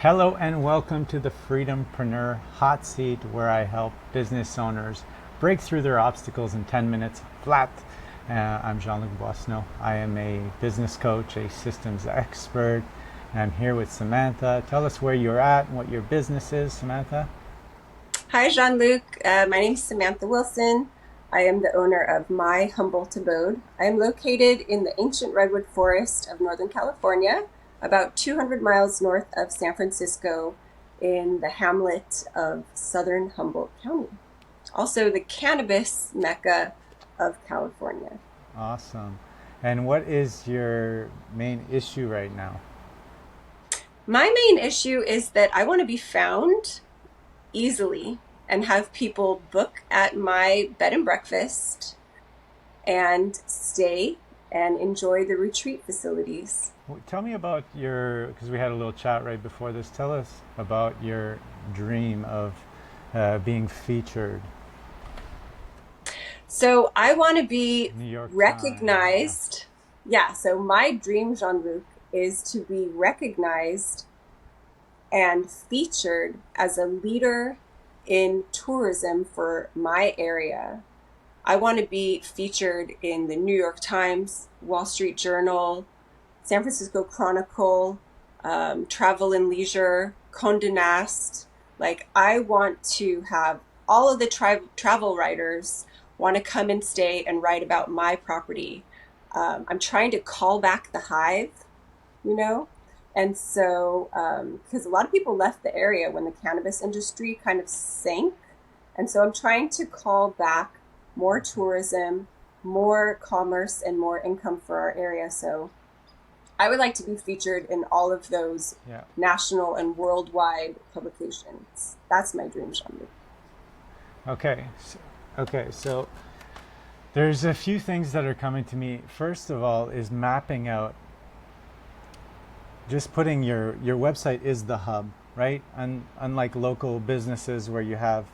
Hello and welcome to the Freedompreneur Hot Seat, where I help business owners break through their obstacles in 10 minutes flat. I'm Jean-Luc. I am a business coach, a systems expert, and I'm here with Samantha. Tell us where you're at and what your business is, Samantha. Hi, Jean-Luc. My name is Samantha Wilson. I am the owner of My Humboldt Abode. I am located in the ancient redwood forest of Northern California, about 200 miles north of San Francisco in the hamlet of Southern Humboldt County. Also the cannabis mecca of California. Awesome. And what is your main issue right now? My main issue is that I want to be found easily and have people book at my bed and breakfast and stay and enjoy the retreat facilities. Tell me about because we had a little chat right before this. Tell us about your dream of being featured. So I want to be New York Times. Yeah. recognized. Yeah, so my dream, Jean-Luc, is to be recognized and featured as a leader in tourism for my area. I want to be featured in the New York Times, Wall Street Journal, San Francisco Chronicle, Travel and Leisure, Condé Nast. Like, I want to have all of the travel writers want to come and stay and write about my property. I'm trying to call back the hive, you know? And so, because a lot of people left the area when the cannabis industry kind of sank. And so I'm trying to call back more tourism, more commerce, and more income for our area. So I would like to be featured in all of those Yeah. national and worldwide publications. That's my dream, Jean-Luc. Okay. So there's a few things that are coming to me. First of all, is mapping out. Just putting your website is the hub, right? And unlike local businesses where you have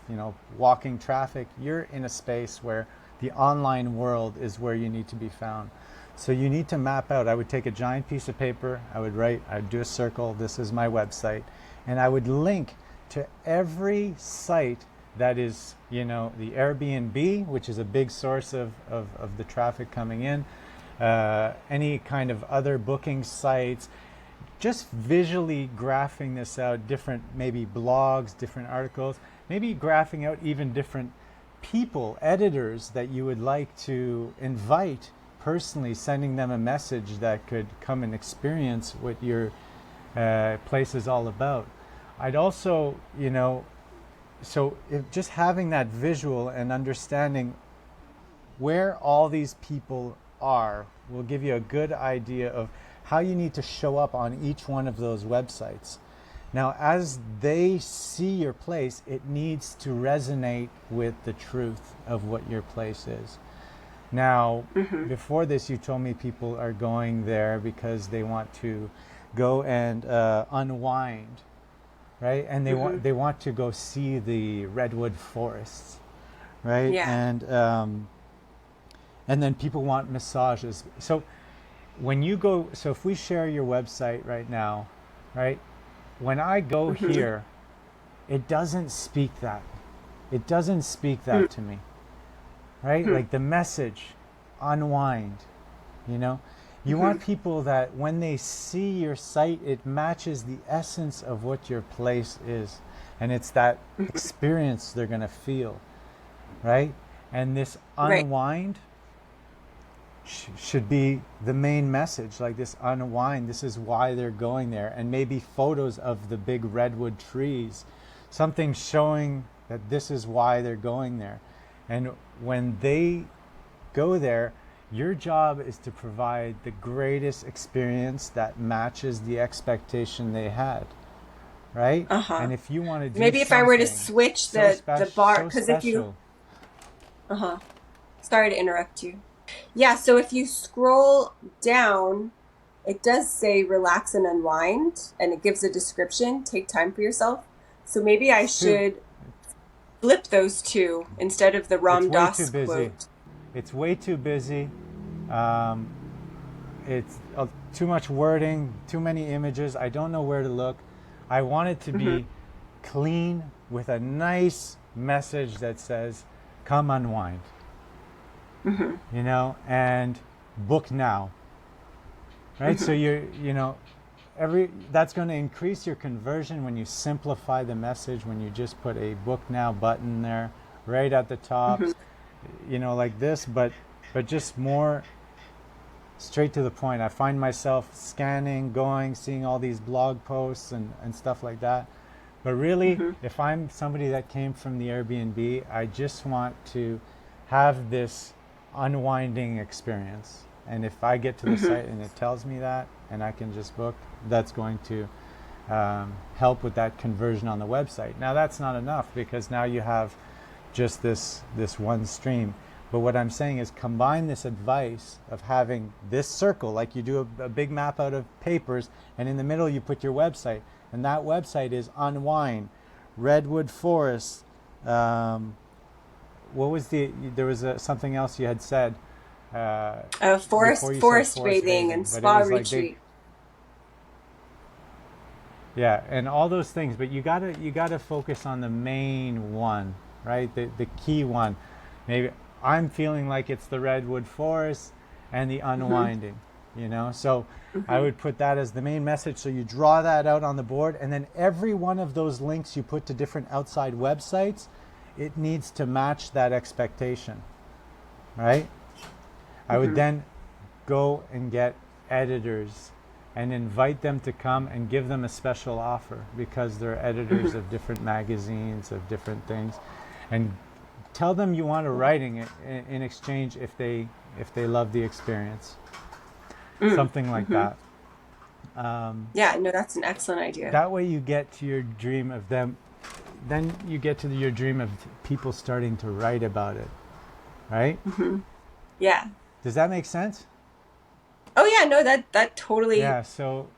walking traffic, you're in a space where the online world is where you need to be found. So you need to map out. I would take a giant piece of paper. I'd do a circle. This is my website, and I would link to every site that is, the Airbnb, which is a big source of the traffic coming in, any kind of other booking sites, just visually graphing this out, different maybe blogs, different articles, maybe graphing out even different people, editors that you would like to invite personally, sending them a message that could come and experience what your place is all about. I'd also, just having that visual and understanding where all these people are will give you a good idea of how you need to show up on each one of those websites. Now, as they see your place, it needs to resonate with the truth of what your place is. Now, Hmm. before this, you told me people are going there because they want to go and unwind, right? And Hmm. they want to go see the redwood forests, right? Yeah. And then people want massages. So if we share your website right now, right? When I go Hmm. here, it doesn't speak that. It doesn't speak that to me, right? Hmm. Like the message, unwind, you know? You Hmm. want people that when they see your site, it matches the essence of what your place is. And it's that experience they're going to feel, right? And this Right. unwind should be the main message, like this unwind. This is why they're going there, and maybe photos of the big redwood trees, something showing that this is why they're going there. And when they go there, your job is to provide the greatest experience that matches the expectation they had, right? Uh-huh. And if you want to do Maybe if I were to something switch the bar, so because if you, special. uh-huh. Sorry to interrupt you. Yeah, so if you scroll down, it does say relax and unwind, and it gives a description, take time for yourself. So maybe I It's too should flip those two instead of the it's Ram way too Dass busy. quote. It's way too busy. Um, it's too much wording, too many images. I don't know where to look. I want it to Mm-hmm. be clean with a nice message that says, come unwind, Mm-hmm. and book now, right? So Mm-hmm. that's going to increase your conversion when you simplify the message, when you just put a book now button there right at the top, Mm-hmm. like this, but just more straight to the point. I find myself scanning, going, seeing all these blog posts and stuff like that. But really, Mm-hmm. if I'm somebody that came from the Airbnb, I just want to have this unwinding experience. And if I get to the Mm-hmm. site and it tells me that, and I can just book, that's going to help with that conversion on the website. Now, that's not enough because now you have just this one stream. But what I'm saying is combine this advice of having this circle, like you do a big map out of papers, and in the middle you put your website. And that website is Unwind, Redwood Forest. What was there was something else you had said before Forest you said forest forest bathing bathing, and but it spa was like retreat. yeah, and all those things. But you gotta focus on the main one, right? The key one. Maybe I'm feeling like it's the redwood forest and the Mm-hmm. unwinding. So I Mm-hmm. would put that as the main message. So you draw that out on the board, and then every one of those links you put to different outside websites, it needs to match that expectation, right? I would Mm-hmm. then go and get editors and invite them to come and give them a special offer because they're editors Mm-hmm. of different magazines, of different things, and tell them you want a writing in exchange if they love the experience, something like Mm-hmm. that. Um, Yeah, no, that's an excellent idea. that way you get to your dream of them. Then you get to your dream of people starting to write about it, right? Mm-hmm. Yeah. Does that make sense? Oh yeah, no, that totally Yeah. So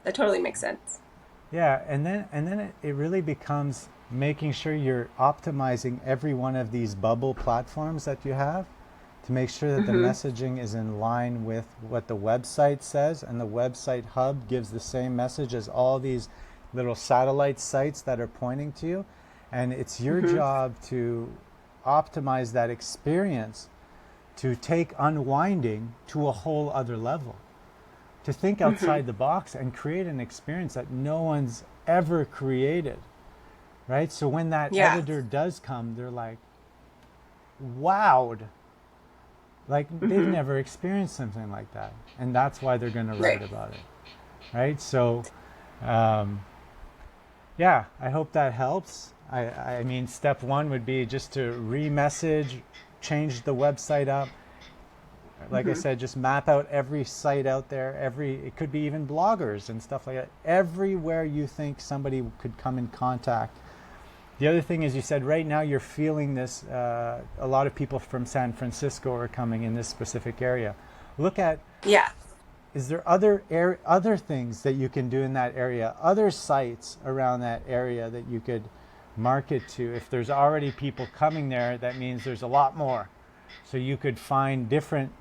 that totally makes sense. yeah, and then it really becomes making sure you're optimizing every one of these bubble platforms that you have to make sure that the Mm-hmm. messaging is in line with what the website says, and the website hub gives the same message as all these little satellite sites that are pointing to you. And it's your Mm-hmm. job to optimize that experience to take unwinding to a whole other level, to think Mm-hmm. outside the box and create an experience that no one's ever created, right? So when that Yeah. editor does come, they're like wowed, like they've Mm-hmm. never experienced something like that, and that's why they're going to write Right. about it, right? So um, yeah, I hope that helps. I mean, step one would be just to re-message, change the website up, like I Mm-hmm. said, just map out every site out there. It could be even bloggers and stuff like that. Everywhere you think somebody could come in contact. The other thing is, you said right now you're feeling this. A lot of people from San Francisco are coming in this specific area. Look at, Yeah. is there other things that you can do in that area, other sites around that area that you could market to? If there's already people coming there, that means there's a lot more. So you could find different.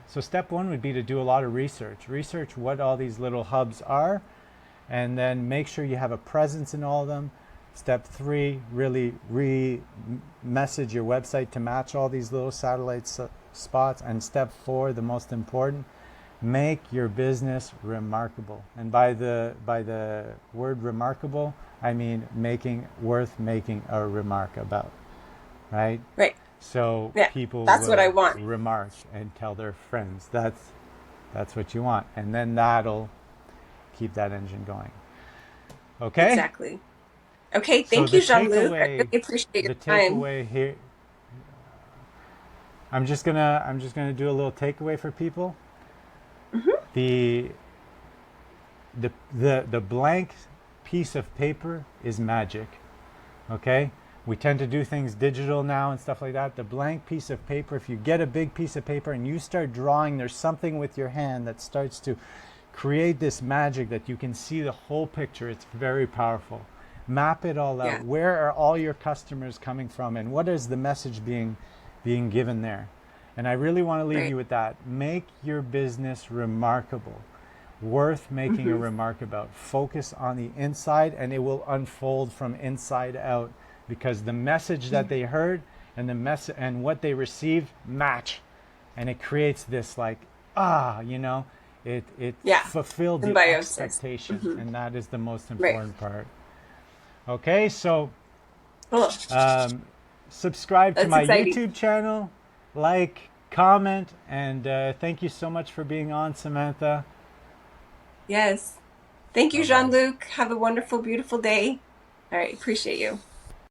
So step one would be to do a lot of research. Research what all these little hubs are, and then make sure you have a presence in all of them. Step three, really message your website to match all these little satellite spots. And step four, the most important, make your business remarkable. And by the word remarkable, I mean worth making a remark about, right? Right. So Yeah. people That's what I will want. remark and tell their friends. That's what you want, and then that'll keep that engine going. Okay. Exactly. Okay, So thank you, Jean-Luc. I really appreciate your the time. takeaway here. I'm just gonna do a little takeaway for people. Hmm. The the blank piece of paper is magic. Okay. We tend to do things digital now and stuff like that. The blank piece of paper, if you get a big piece of paper and you start drawing, there's something with your hand that starts to create this magic that you can see the whole picture. It's very powerful. Map it all out. Yeah. Where are all your customers coming from, and what is the message being given there? And I really want to leave Right. you with that. Make your business remarkable. worth making a remark about. Focus on the inside and it will unfold from inside out, because the message that they heard and the message and what they received match, and it creates this like, it Yeah. fulfilled the Symbiosis. expectation, and that is the most important part. Okay, so Cool. subscribe to That's my exciting. YouTube channel, like, comment, and thank you so much for being on, Samantha. Yes. Thank you, Bye-bye. Jean-Luc. Have a wonderful, beautiful day. All right. Appreciate you.